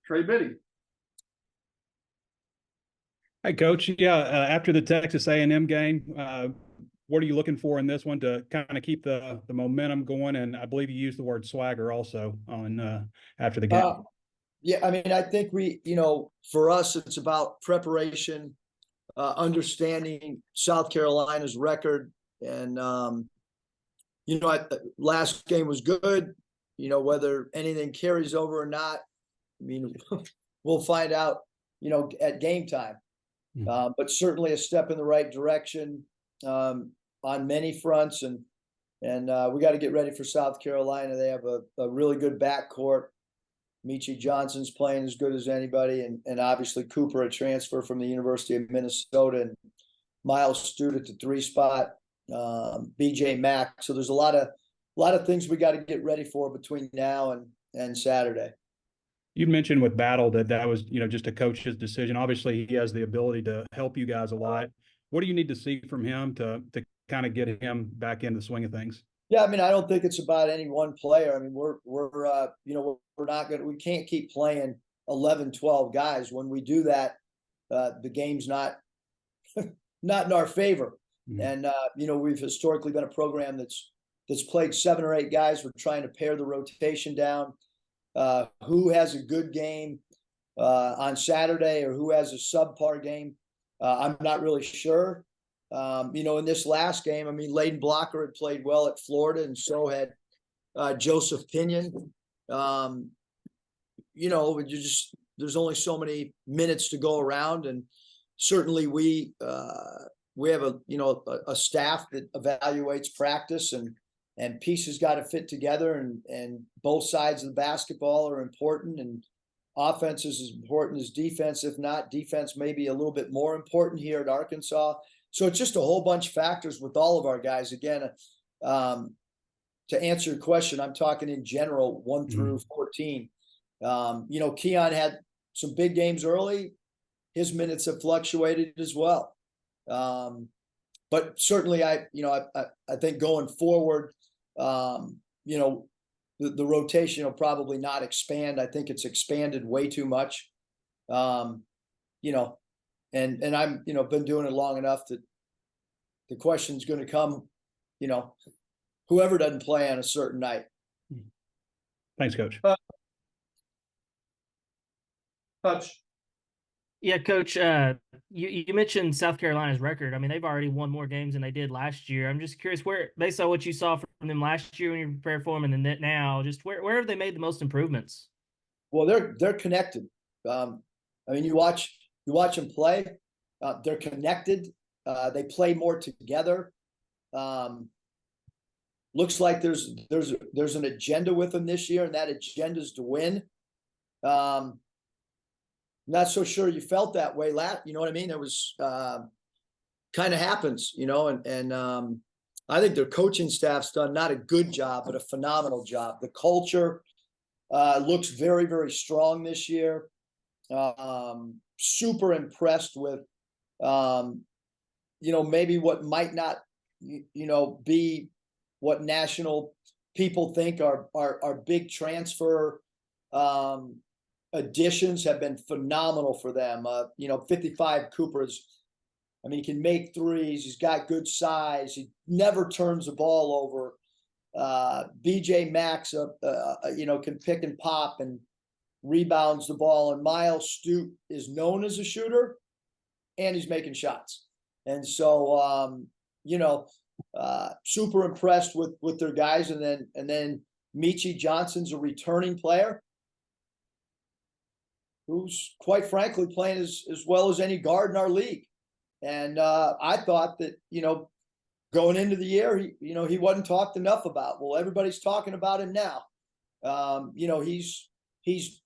Trey Biddy. Hey, Coach. Yeah, after the Texas A&M game, what are you looking for in this one to kind of keep the momentum going? And I believe you used the word swagger also on after the game. Yeah, I mean, I think for us, it's about preparation, understanding South Carolina's record, and last game was good. Whether anything carries over or not, I mean, we'll find out. At game time. But certainly a step in the right direction on many fronts, and we got to get ready for South Carolina. They have a really good backcourt. Michi Johnson's playing as good as anybody, and obviously Cooper, a transfer from the University of Minnesota, and Miles Stewart at the 3 spot, BJ Mack. So there's a lot of things we got to get ready for between now and Saturday. You mentioned with Battle that was, just a coach's decision. Obviously, he has the ability to help you guys a lot. What do you need to see from him to kind of get him back into the swing of things? Yeah, I mean, I don't think it's about any one player. I mean, we're not we can't keep playing 11, 12 guys. When we do that, the game's not not in our favor. Mm-hmm. And we've historically been a program that's played 7 or 8 guys. We're trying to pare the rotation down. Who has a good game on Saturday or who has a subpar game, I'm not really sure. In this last game, I mean, Layden Blocker had played well at Florida, and so had Joseph Pinion. There's only so many minutes to go around, and certainly we have a staff that evaluates practice, and pieces got to fit together, and both sides of the basketball are important, and offense is as important as defense. If not, defense may be a little bit more important here at Arkansas. So it's just a whole bunch of factors with all of our guys. Again, to answer your question, I'm talking in general, 1 through 14. Keon had some big games early. His minutes have fluctuated as well. But certainly I think going forward, the rotation will probably not expand. I think it's expanded way too much. And I'm, been doing it long enough that the question's going to come, whoever doesn't play on a certain night. Thanks, Coach. Touch. Yeah, Coach, you mentioned South Carolina's record. I mean, they've already won more games than they did last year. I'm just curious, based on what you saw from them last year when you prepared for them and then now, just where have they made the most improvements? Well, they're connected. I mean, you watch them play. They're connected. They play more together. Looks like there's an agenda with them this year, and that agenda is to win. Not so sure you felt that way you know what I mean? It was kind of happens, and I think their coaching staff's done not a good job, but a phenomenal job. The culture looks very, very strong this year. Super impressed with, maybe what might not, be what national people think are big transfer additions have been phenomenal for them. 55 Cooper's, I mean, he can make threes. He's got good size. He never turns the ball over. BJ Max, can pick and pop and rebounds the ball. And Miles Stewart is known as a shooter, and he's making shots. And so, super impressed with their guys. And then Michi Johnson's a returning player who's quite frankly playing as well as any guard in our league. And I thought that, going into the year, he wasn't talked enough about. Well, everybody's talking about him now. He's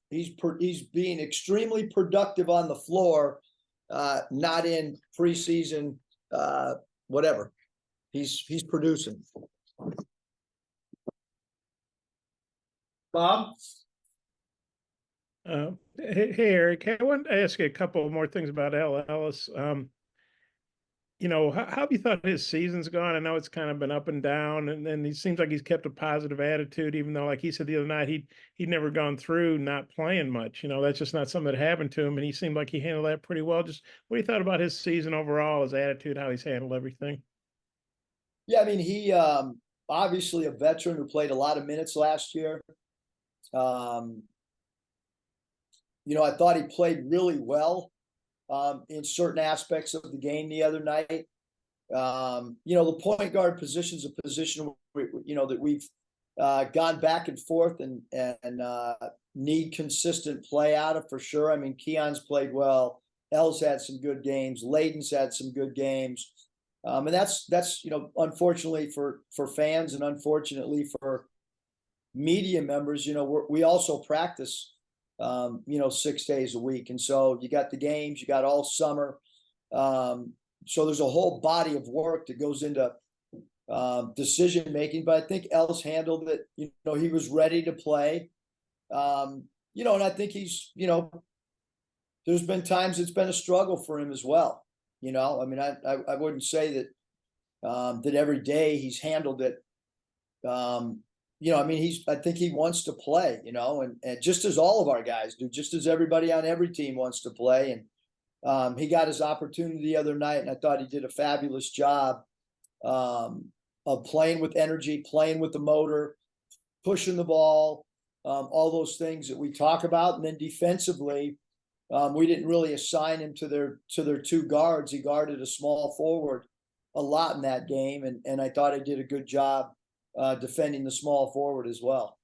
being extremely productive on the floor, not in preseason, whatever. He's producing. Bob? Hey, Eric, I wanted to ask you a couple more things about Al Ellis. how have you thought his season's gone? I know it's kind of been up and down, and then he seems like he's kept a positive attitude, even though, like he said the other night, he'd never gone through not playing much. That's just not something that happened to him, and he seemed like he handled that pretty well. Just what do you thought about his season overall, his attitude, how he's handled everything? Yeah, I mean, he obviously a veteran who played a lot of minutes last year. Um, I thought he played really well in certain aspects of the game the other night. The point guard position is a position that we've gone back and forth and need consistent play out of for sure. I mean, Keon's played well. L's had some good games. Layden's had some good games. And that's unfortunately for fans and unfortunately for media members, we also practice 6 days a week, and so you got the games, you got all summer. So there's a whole body of work that goes into decision making. But I think L's handled it. He was ready to play. And I think he's there's been times it's been a struggle for him as well. I mean, I wouldn't say that that every day he's handled it. I mean, I think he wants to play, and just as all of our guys do, just as everybody on every team wants to play. And he got his opportunity the other night, and I thought he did a fabulous job of playing with energy, playing with the motor, pushing the ball, all those things that we talk about. And then defensively, we didn't really assign him to their two guards. He guarded a small forward a lot in that game, and I thought he did a good job defending the small forward as well.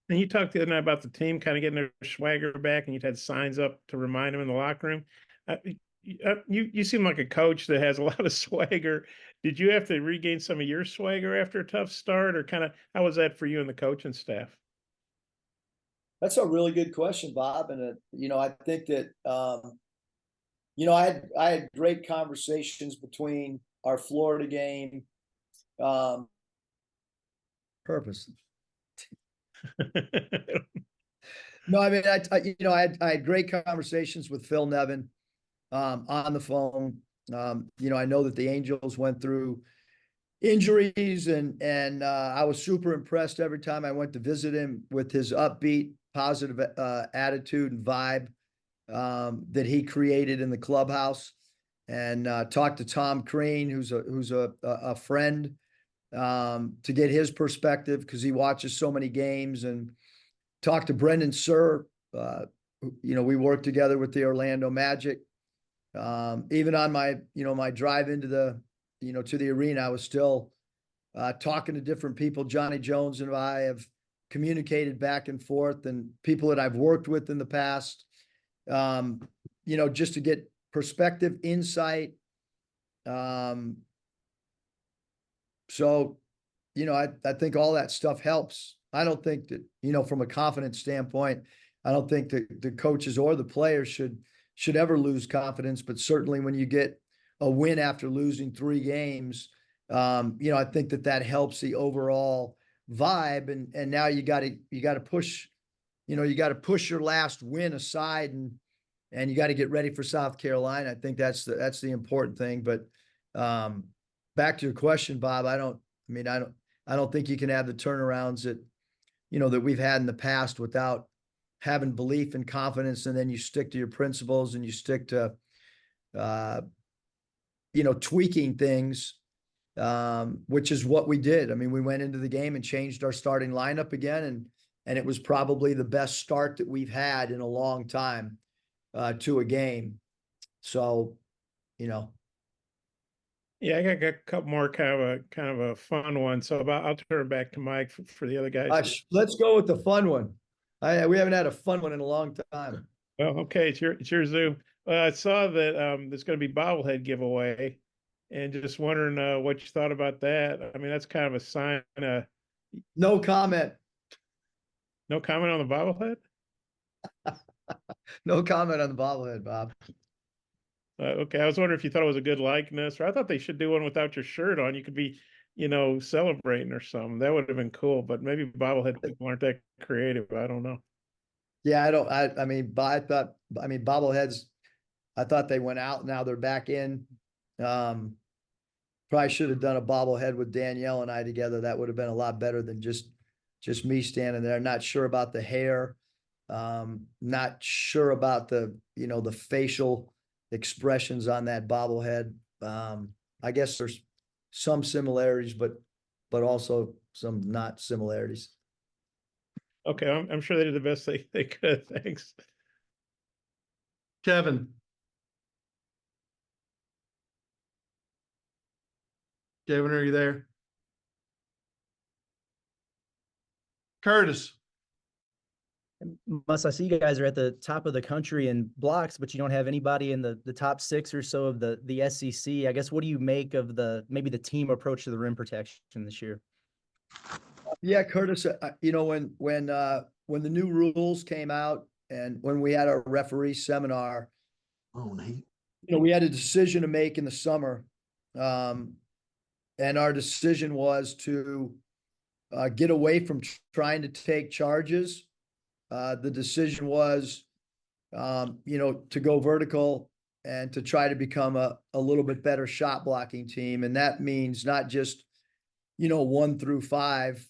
And you talked the other night about the team kind of getting their swagger back, and you'd had signs up to remind them in the locker room. You seem like a coach that has a lot of swagger. Did you have to regain some of your swagger after a tough start, or kind of how was that for you and the coaching staff? That's a really good question, Bob. And I think that I had great conversations between our Florida game. Purpose. No, I mean, I had great conversations with Phil Nevin on the phone. I know that the Angels went through injuries, and I was super impressed every time I went to visit him with his upbeat, positive attitude and vibe that he created in the clubhouse. And talked to Tom Crean, who's a friend, to get his perspective because he watches so many games, and talked to Brendan Surr. We worked together with the Orlando Magic. Even on my drive into to the arena, I was still talking to different people. Johnny Jones and I have communicated back and forth, and people that I've worked with in the past, just to get perspective, insight. So, I think all that stuff helps. I don't think that, from a confidence standpoint, I don't think that the coaches or the players should ever lose confidence, but certainly when you get a win after losing 3 games, I think that helps the overall vibe. And now you got to push, you got to push your last win aside, and you got to get ready for South Carolina. I think that's the important thing. But back to your question, Bob, I don't think you can have the turnarounds that that we've had in the past without having belief and confidence, and then you stick to your principles and you stick to tweaking things, which is what we did. I mean, we went into the game and changed our starting lineup again, and it was probably the best start that we've had in a long time to a game. So, Yeah, I got a couple more kind of a fun one. So I'll turn it back to Mike for the other guys. Let's go with the fun one. We haven't had a fun one in a long time. Well, okay, it's your Zoom. I saw that there's going to be bobblehead giveaway, and just wondering what you thought about that. I mean, that's kind of a sign. No comment. No comment on the bobblehead. No comment on the bobblehead, Bob. Okay, I was wondering if you thought it was a good likeness, or I thought they should do one without your shirt on. You could be, celebrating or something. That would have been cool, but maybe bobblehead people aren't that creative. I don't know. Yeah, I mean, bobbleheads, I thought they went out. Now they're back in. Probably should have done a bobblehead with Danielle and I together. That would have been a lot better than just me standing there. Not sure about the hair. Not sure about the, the facial expressions on that bobblehead. I guess there's some similarities, but also some not similarities. Okay, I'm sure they did the best they could. Thanks. Kevin. Kevin, are you there? Curtis. I see you guys are at the top of the country in blocks, but you don't have anybody in the top 6 or so of the SEC. I guess, what do you make of maybe the team approach to the rim protection this year? Yeah, Curtis, when the new rules came out and when we had our referee seminar, we had a decision to make in the summer. And our decision was to get away from trying to take charges. The decision was, to go vertical and to try to become a little bit better shot blocking team. And that means not just, 1 through 5,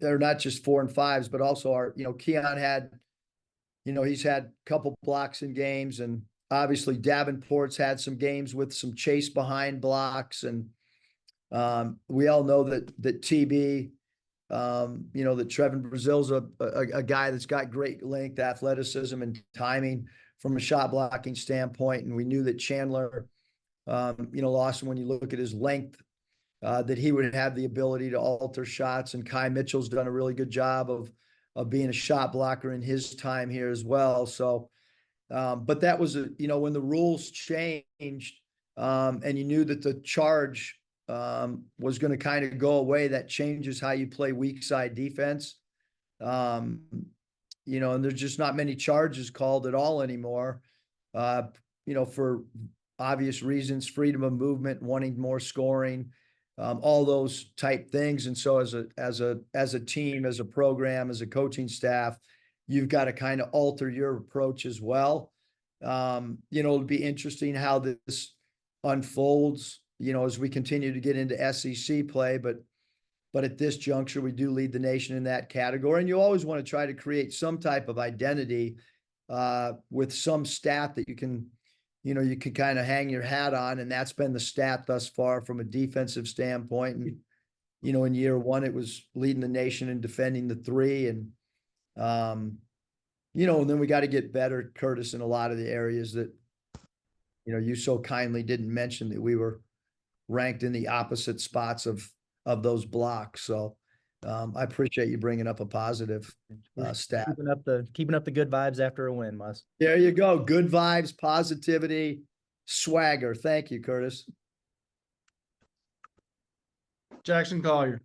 they're not just 4 and 5s, but also our, Keon had, he's had a couple blocks in games, and obviously Davenport's had some games with some chase behind blocks. And we all know that TB, that Trevin Brazil's a guy that's got great length, athleticism, and timing from a shot blocking standpoint. And we knew that Chandler, Lawson, when you look at his length, that he would have the ability to alter shots. And Kai Mitchell's done a really good job of being a shot blocker in his time here as well. So, but that was, when the rules changed, and you knew that the charge was going to kind of go away, that changes how you play weak side defense. And there's just not many charges called at all anymore, for obvious reasons, freedom of movement, wanting more scoring, all those type things. And so as a team, as a program, as a coaching staff, you've got to kind of alter your approach as well. It'll be interesting how this unfolds, as we continue to get into SEC play, but at this juncture, we do lead the nation in that category. And you always want to try to create some type of identity, with some stat that you can kind of hang your hat on. And that's been the stat thus far from a defensive standpoint. And, in year 1, it was leading the nation in defending the 3. And, and then we got to get better, Curtis, in a lot of the areas that, you so kindly didn't mention, that we were ranked in the opposite spots of those blocks. So I appreciate you bringing up a positive stat. Keeping up the good vibes after a win, Muss. There you go. Good vibes, positivity, swagger. Thank you, Curtis. Jackson Collier.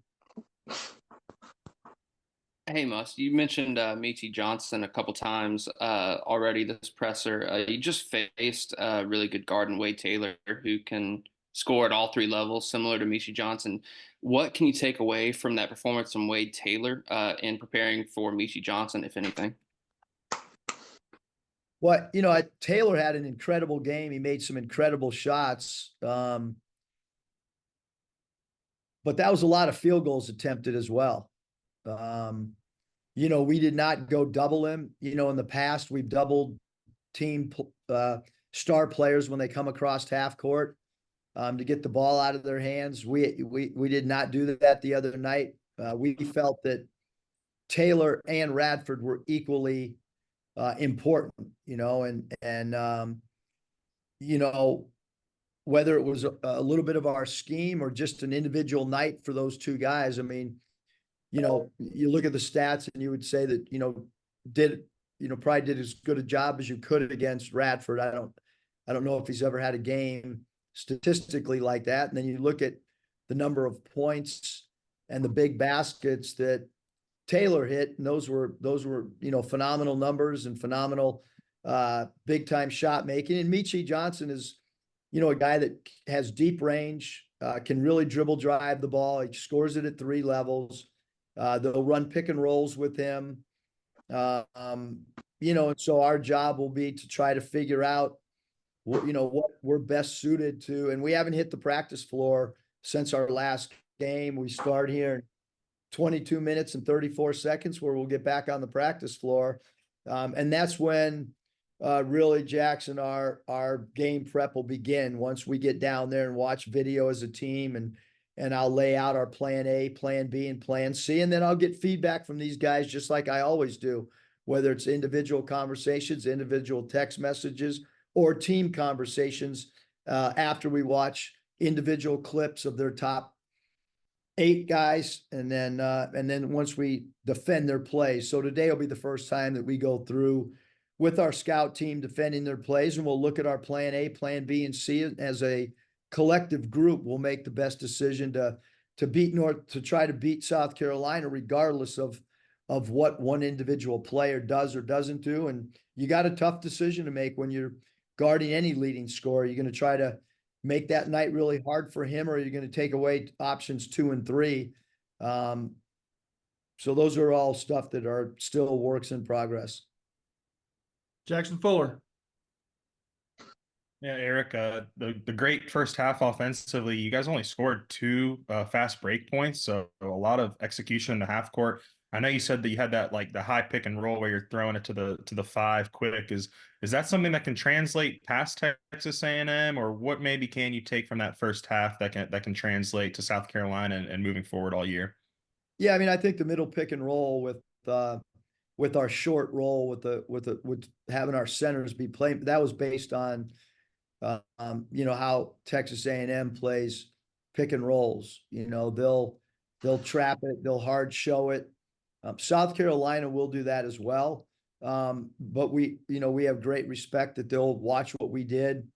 Hey, Muss, you mentioned Meechie Johnson a couple times already this presser. You just faced a really good guard in Wade Taylor, who can score at all 3 levels, similar to Meechie Johnson. What can you take away from that performance from Wade Taylor in preparing for Meechie Johnson, if anything? Well, Taylor had an incredible game. He made some incredible shots. But that was a lot of field goals attempted as well. We did not go double him. In the past, we've doubled team star players when they come across half court to get the ball out of their hands. We did not do that the other night. We felt that Taylor and Radford were equally important, and whether it was a little bit of our scheme or just an individual night for those 2 guys. I mean, you look at the stats and you would say that, probably did as good a job as you could against Radford. I don't know if he's ever had a game statistically like that. And then you look at the number of points and the big baskets that Taylor hit, and those were, phenomenal numbers and phenomenal big time shot making. And Meechie Johnson is, a guy that has deep range, can really dribble drive the ball. He scores it at 3 levels. They'll run pick and rolls with him. And so our job will be to try to figure out, what we're best suited to. And we haven't hit the practice floor since our last game. We start here in 22 minutes and 34 seconds where we'll get back on the practice floor. And that's when really, Jackson, our game prep will begin once we get down there and watch video as a team, and I'll lay out our plan A, plan B, and plan C, and then I'll get feedback from these guys just like I always do, whether it's individual conversations, individual text messages, or team conversations after we watch individual clips of their top 8 guys, and then once we defend their plays. So today will be the first time that we go through with our scout team defending their plays, and we'll look at our plan A, plan B, and C as a collective group. We'll make the best decision to try to beat South Carolina, regardless of what one individual player does or doesn't do. And you got a tough decision to make when you're guarding any leading scorer. You're going to try to make that night really hard for him, or you're going to take away options 2 and 3. So those are all stuff that are still works in progress. Jackson Fuller. Yeah, Eric, the great first half offensively, you guys only scored 2 fast break points, so a lot of execution in the half court. I know you said that you had that like the high pick and roll where you're throwing it to the 5 quick. Is that something that can translate past Texas A&M, or what maybe can you take from that first half that can translate to South Carolina and moving forward all year? Yeah, I mean, I think the middle pick and roll with our short roll with having our centers be playing, that was based on how Texas A&M plays pick and rolls. They'll trap it, they'll hard show it. South Carolina will do that as well. But we have great respect that they'll watch what we did.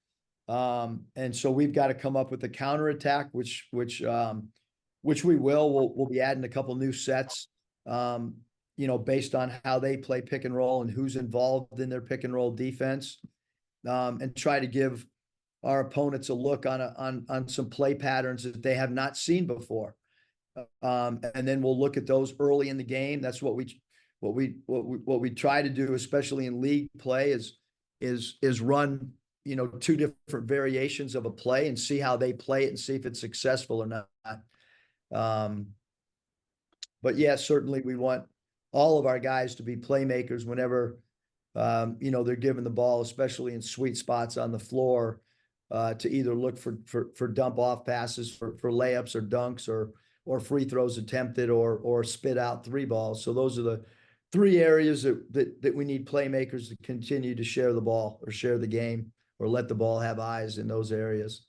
And so we've got to come up with a counterattack, which we will. We'll be adding a couple new sets, based on how they play pick and roll and who's involved in their pick and roll defense, and try to give our opponents a look on some play patterns that they have not seen before. And then we'll look at those early in the game. That's what we try to do, especially in league play, is run 2 different variations of a play and see how they play it and see if it's successful or not. But yeah, certainly we want all of our guys to be playmakers whenever they're given the ball, especially in sweet spots on the floor, to either look for dump off passes for layups or dunks or free throws attempted or spit out 3 balls. So those are the 3 areas that we need playmakers to continue to share the ball or share the game or let the ball have eyes in those areas.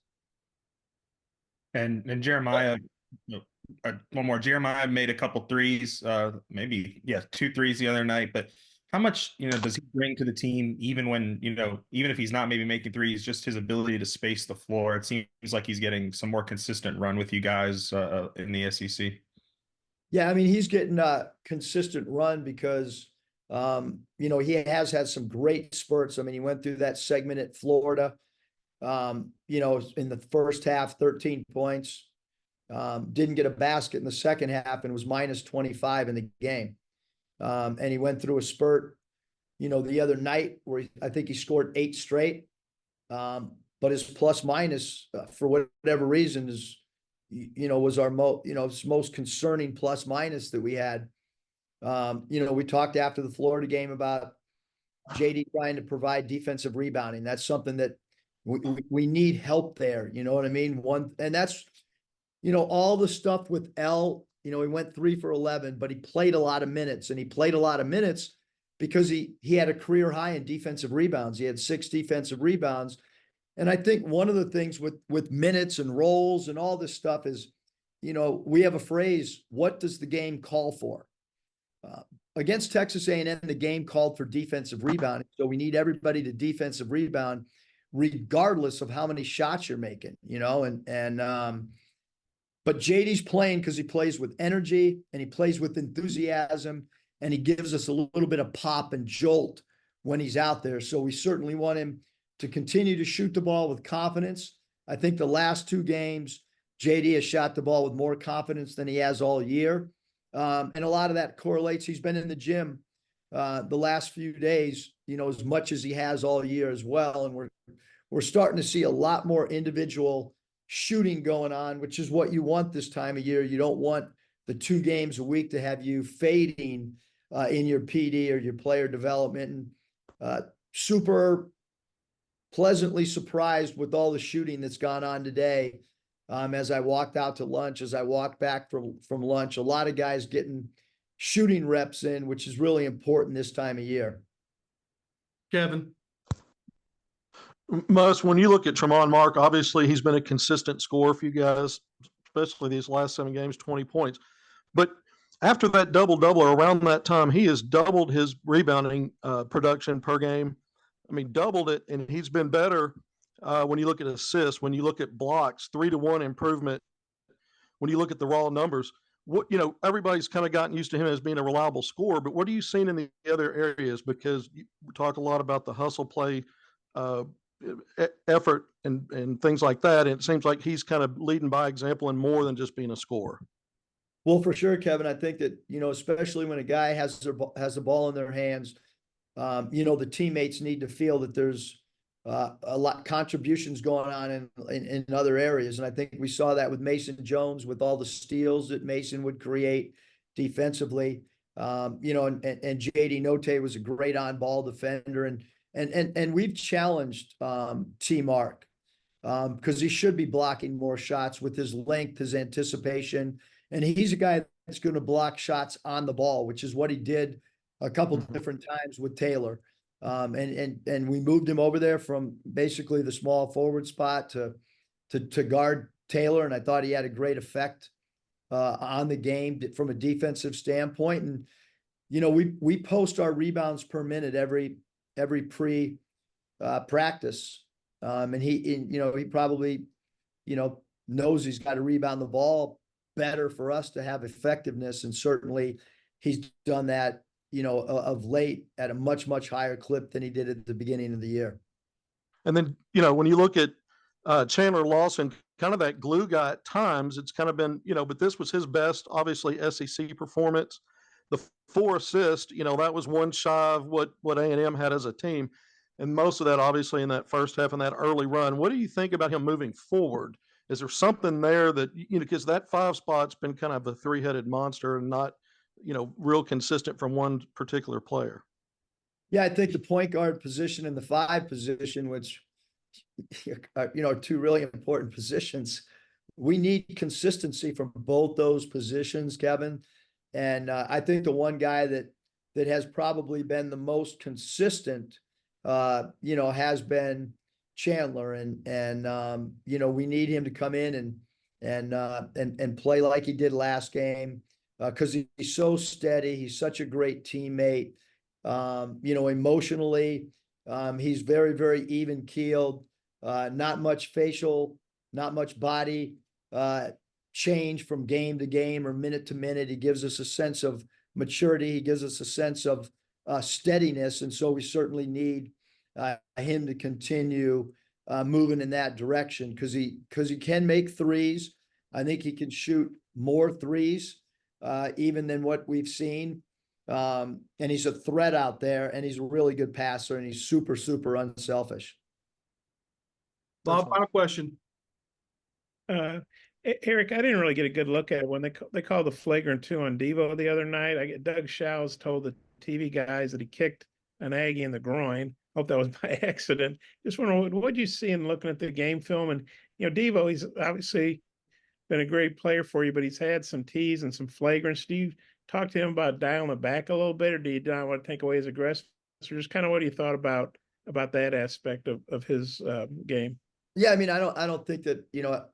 And Jeremiah, one more. Jeremiah made a couple threes, maybe 2 threes the other night. But how much does he bring to the team, even when even if he's not maybe making threes, just his ability to space the floor? It seems like he's getting some more consistent run with you guys in the SEC. Yeah, I mean, he's getting a consistent run because he has had some great spurts. I mean, he went through that segment at Florida. In the first half, 13 points. Didn't get a basket in the second half and was minus 25 in the game. And he went through a spurt, the other night where I think he scored 8 straight. But his plus minus, for whatever reason, was our most concerning plus minus that we had. We talked after the Florida game about JD trying to provide defensive rebounding. That's something that we need help there. You know what I mean? And that's, all the stuff with L. He went 3 for 11, but he played a lot of minutes, and he played a lot of minutes because he had a career high in defensive rebounds. He had 6 defensive rebounds. And I think one of the things with minutes and roles and all this stuff is, we have a phrase, what does the game call for? Against Texas A&M, the game called for defensive rebounding. So we need everybody to defensive rebound regardless of how many shots you're making, but JD's playing because he plays with energy and he plays with enthusiasm, and he gives us a little bit of pop and jolt when he's out there. So we certainly want him to continue to shoot the ball with confidence. I think the last 2 games, JD has shot the ball with more confidence than he has all year. And a lot of that correlates. He's been in the gym the last few days, as much as he has all year as well. And we're starting to see a lot more individual shooting going on, which is what you want this time of year. You don't want the 2 games a week to have you fading in your PD or your player development. And super pleasantly surprised with all the shooting that's gone on today. As I walked out to lunch, as I walked back from lunch, a lot of guys getting shooting reps in, which is really important this time of year. Kevin. Muss, when you look at Tremont Mark, obviously he's been a consistent scorer for you guys, especially these last 7 games, 20 points. But after that double-double, or around that time, he has doubled his rebounding production per game. I mean, doubled it, and he's been better when you look at assists, when you look at blocks, 3-to-1 improvement. When you look at the raw numbers, everybody's kind of gotten used to him as being a reliable scorer, but what are you seeing in the other areas? Because we talk a lot about the hustle play, effort and things like that. And it seems like he's kind of leading by example and more than just being a scorer. Well, for sure, Kevin, I think that, especially when a guy has the ball in their hands, the teammates need to feel that there's a lot contributions going on in other areas. And I think we saw that with Mason Jones, with all the steals that Mason would create defensively. And JD Note was a great on-ball defender. And we've challenged T Mark because he should be blocking more shots with his length, his anticipation. And he's a guy that's going to block shots on the ball, which is what he did a couple different times with Taylor. And we moved him over there from basically the small forward spot to guard Taylor. And I thought he had a great effect on the game from a defensive standpoint. And, we post our rebounds per minute every pre practice. And he probably, knows he's got to rebound the ball better for us to have effectiveness. And certainly he's done that, of late at a much, much higher clip than he did at the beginning of the year. And then, when you look at Chandler Lawson, kind of that glue guy at times, it's kind of been, but this was his best, obviously, SEC performance. The 4 assists, that was one shy of what A&M had as a team. And most of that, obviously, in that first half and that early run. What do you think about him moving forward? Is there something there that, because that 5 spot's been kind of a 3-headed monster and not, real consistent from one particular player? Yeah, I think the point guard position and the 5 position, which, are 2 really important positions. We need consistency from both those positions, Kevin. And I think the one guy that has probably been the most consistent, has been Chandler. And we need him to come in and play like he did last game. Because he's so steady. He's such a great teammate. Emotionally, he's very, very even keeled. Not much facial, not much body change from game to game or minute to minute. He gives us a sense of maturity. He gives us a sense of steadiness. And so we certainly need him to continue moving in that direction because he can make threes. I think he can shoot more threes even than what we've seen. And he's a threat out there, and he's a really good passer, and he's super, super unselfish. Bob, final question. Eric, I didn't really get a good look at it when they called the flagrant 2 on Devo the other night. Doug Shows told the TV guys that he kicked an Aggie in the groin. Hope that was by accident. Just wondering, what did you see in looking at the game film? And, Devo, he's obviously been a great player for you, but he's had some tees and some flagrants. Do you talk to him about dialing it back a little bit, or do you not want to take away his aggressiveness? Or just kind of what he thought about that aspect of his game? Yeah, I mean, I don't think that, I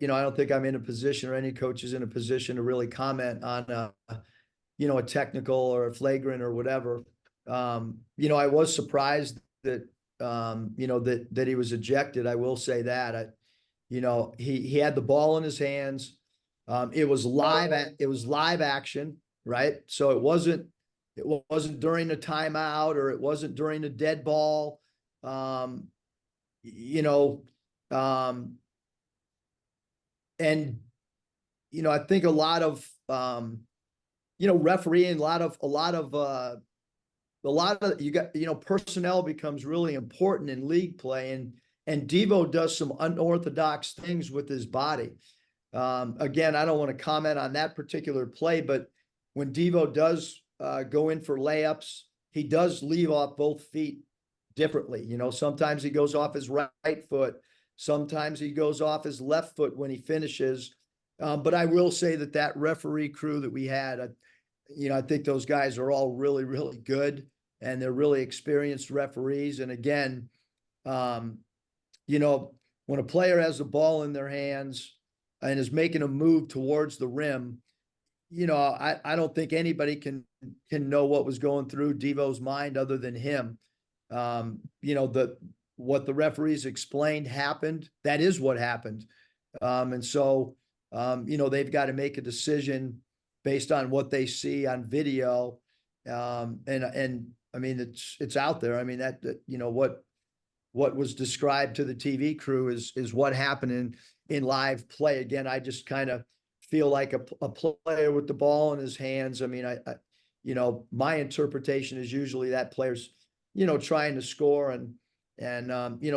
don't think I'm in a position, or any coach is in a position to really comment on, a technical or a flagrant or whatever. I was surprised that, that he was ejected. I will say that. He had the ball in his hands. It was live action, right? So it wasn't during a timeout, or it wasn't during a dead ball. And I think a lot of refereeing, personnel becomes really important in league play. And And Devo does some unorthodox things with his body. Again, I don't want to comment on that particular play, but when Devo does go in for layups, he does leave off both feet differently. You know, sometimes he goes off his right foot, sometimes he goes off his left foot when he finishes. But I will say that that referee crew that we had, I think those guys are all really, really good, and they're really experienced referees. And again, when a player has the ball in their hands and is making a move towards the rim, I don't think anybody can know what was going through Devo's mind other than him. What the referees explained happened. That is what happened. And so, they've got to make a decision based on what they see on video. And I mean, it's out there. I mean, what was described to the TV crew is what happened in live play. Again, I just kind of feel like a player with the ball in his hands. I mean, my interpretation is usually that player's, trying to score, and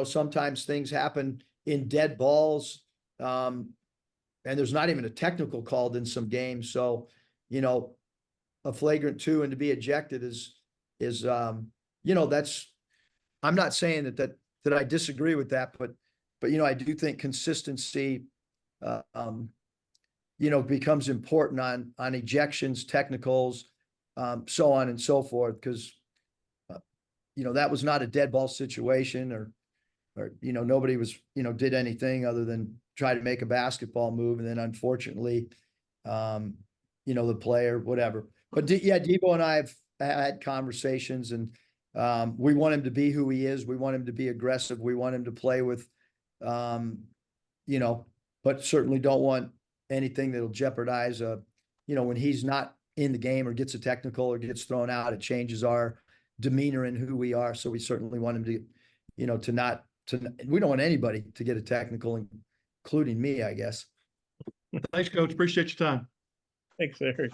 sometimes things happen in dead balls. And there's not even a technical called in some games. So, a flagrant 2 and to be ejected is that's, I'm not saying that I disagree with that, but I do think consistency, becomes important on ejections, technicals, so on and so forth. Because, that was not a dead ball situation, or nobody was, did anything other than try to make a basketball move. And then unfortunately, the player, whatever. But Devo and I have had conversations, and we want him to be who he is. We want him to be aggressive. We want him to play with, but certainly don't want anything that'll jeopardize when he's not in the game or gets a technical or gets thrown out, it changes our demeanor and who we are. So we certainly want him to, we don't want anybody to get a technical, including me, I guess. Thanks, Coach. Appreciate your time. Thanks, Eric.